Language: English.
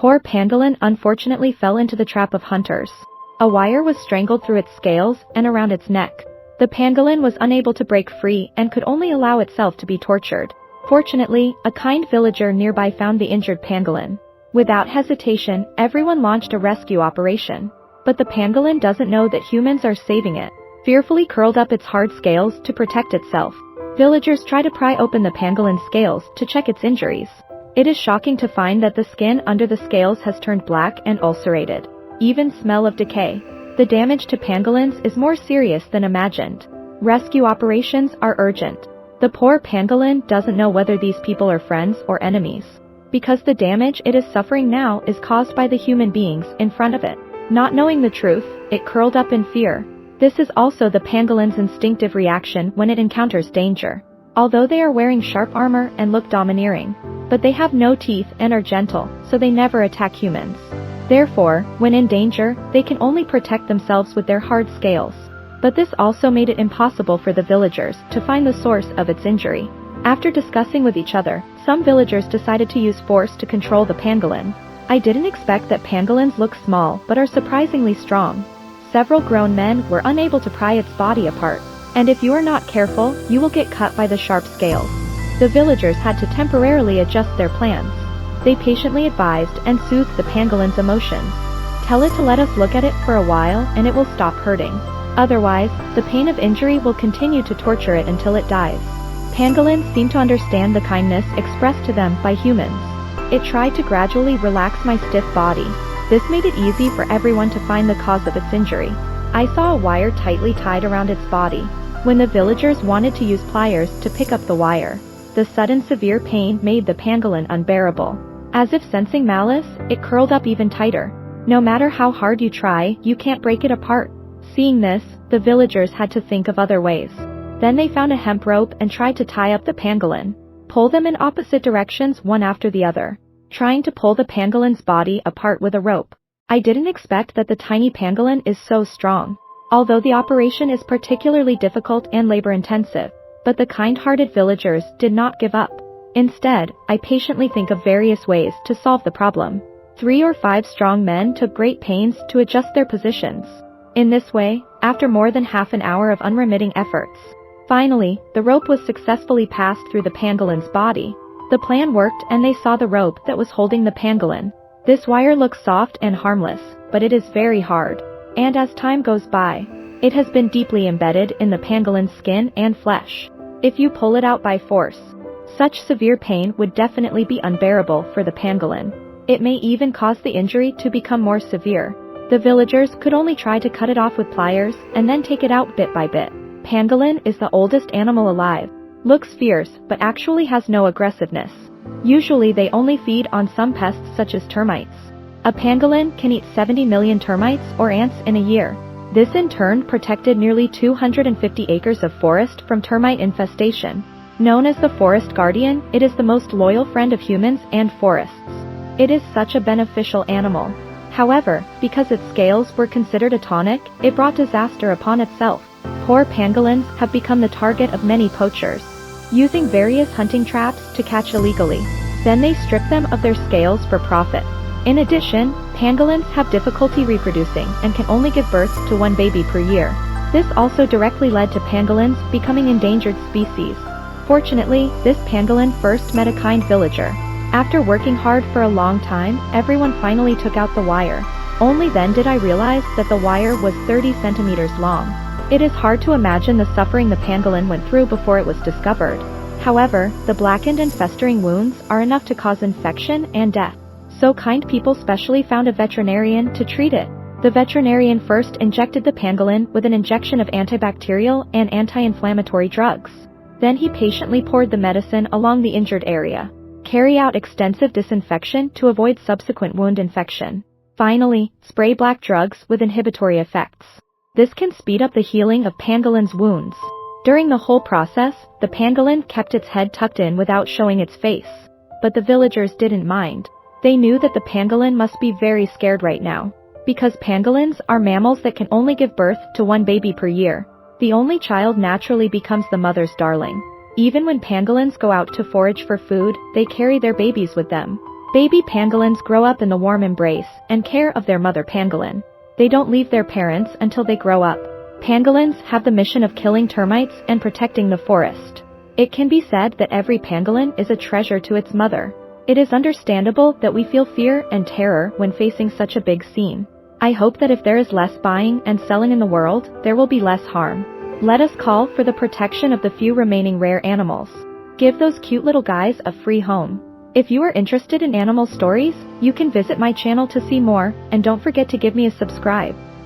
Poor pangolin unfortunately fell into the trap of hunters. A wire was strangled through its scales and around its neck. The pangolin was unable to break free and could only allow itself to be tortured. Fortunately, a kind villager nearby found the injured pangolin. Without hesitation, everyone launched a rescue operation. But the pangolin doesn't know that humans are saving it. Fearfully curled up its hard scales to protect itself. Villagers try to pry open the pangolin's scales to check its injuries. It is shocking to find that the skin under the scales has turned black and ulcerated. Even smell of decay. The damage to pangolins is more serious than imagined. Rescue operations are urgent. The poor pangolin doesn't know whether these people are friends or enemies. Because the damage it is suffering now is caused by the human beings in front of it. Not knowing the truth, it curled up in fear. This is also the pangolin's instinctive reaction when it encounters danger. Although they are wearing sharp armor and look domineering, but they have no teeth and are gentle, so they never attack humans. Therefore, when in danger, they can only protect themselves with their hard scales. But this also made it impossible for the villagers to find the source of its injury. After discussing with each other, some villagers decided to use force to control the pangolin. I didn't expect that pangolins look small but are surprisingly strong. Several grown men were unable to pry its body apart, and if you are not careful, you will get cut by the sharp scales. The villagers had to temporarily adjust their plans. They patiently advised and soothed the pangolin's emotions. Tell it to let us look at it for a while and it will stop hurting. Otherwise, the pain of injury will continue to torture it until it dies. Pangolins seem to understand the kindness expressed to them by humans. It tried to gradually relax my stiff body. This made it easy for everyone to find the cause of its injury. I saw a wire tightly tied around its body. When the villagers wanted to use pliers to pick up the wire, the sudden severe pain made the pangolin unbearable. As if sensing malice, it curled up even tighter. No matter how hard you try, you can't break it apart. Seeing this, the villagers had to think of other ways. Then they found a hemp rope and tried to tie up the pangolin. Pull them in opposite directions one after the other. Trying to pull the pangolin's body apart with a rope. I didn't expect that the tiny pangolin is so strong. Although the operation is particularly difficult and labor-intensive, but the kind-hearted villagers did not give up. Instead, I patiently think of various ways to solve the problem. 3 or 5 strong men took great pains to adjust their positions. In this way, after more than half an hour of unremitting efforts, finally, the rope was successfully passed through the pangolin's body. The plan worked and they saw the rope that was holding the pangolin. This wire looks soft and harmless, but it is very hard. And as time goes by, it has been deeply embedded in the pangolin's skin and flesh. If you pull it out by force, such severe pain would definitely be unbearable for the pangolin. It may even cause the injury to become more severe. The villagers could only try to cut it off with pliers and then take it out bit by bit. Pangolin is the oldest animal alive. Looks fierce but actually has no aggressiveness. Usually they only feed on some pests such as termites. A pangolin can eat 70 million termites or ants in a year. This in turn protected nearly 250 acres of forest from termite infestation. Known as the forest guardian, it is the most loyal friend of humans and forests. It is such a beneficial animal. However, because its scales were considered a tonic, it brought disaster upon itself. Poor pangolins have become the target of many poachers, using various hunting traps to catch illegally. Then they strip them of their scales for profit. In addition, pangolins have difficulty reproducing and can only give birth to 1 baby per year. This also directly led to pangolins becoming endangered species. Fortunately, this pangolin first met a kind villager. After working hard for a long time, everyone finally took out the wire. Only then did I realize that the wire was 30 centimeters long. It is hard to imagine the suffering the pangolin went through before it was discovered. However, the blackened and festering wounds are enough to cause infection and death. So kind people specially found a veterinarian to treat it. The veterinarian first injected the pangolin with an injection of antibacterial and anti-inflammatory drugs. Then he patiently poured the medicine along the injured area. Carry out extensive disinfection to avoid subsequent wound infection. Finally, spray black drugs with inhibitory effects. This can speed up the healing of pangolin's wounds. During the whole process, the pangolin kept its head tucked in without showing its face. But the villagers didn't mind. They knew that the pangolin must be very scared right now. Because pangolins are mammals that can only give birth to 1 baby per year. The only child naturally becomes the mother's darling. Even when pangolins go out to forage for food, they carry their babies with them. Baby pangolins grow up in the warm embrace and care of their mother pangolin. They don't leave their parents until they grow up. Pangolins have the mission of killing termites and protecting the forest. It can be said that every pangolin is a treasure to its mother. It is understandable that we feel fear and terror when facing such a big scene. I hope that if there is less buying and selling in the world, there will be less harm. Let us call for the protection of the few remaining rare animals. Give those cute little guys a free home. If you are interested in animal stories, you can visit my channel to see more, and don't forget to give me a subscribe.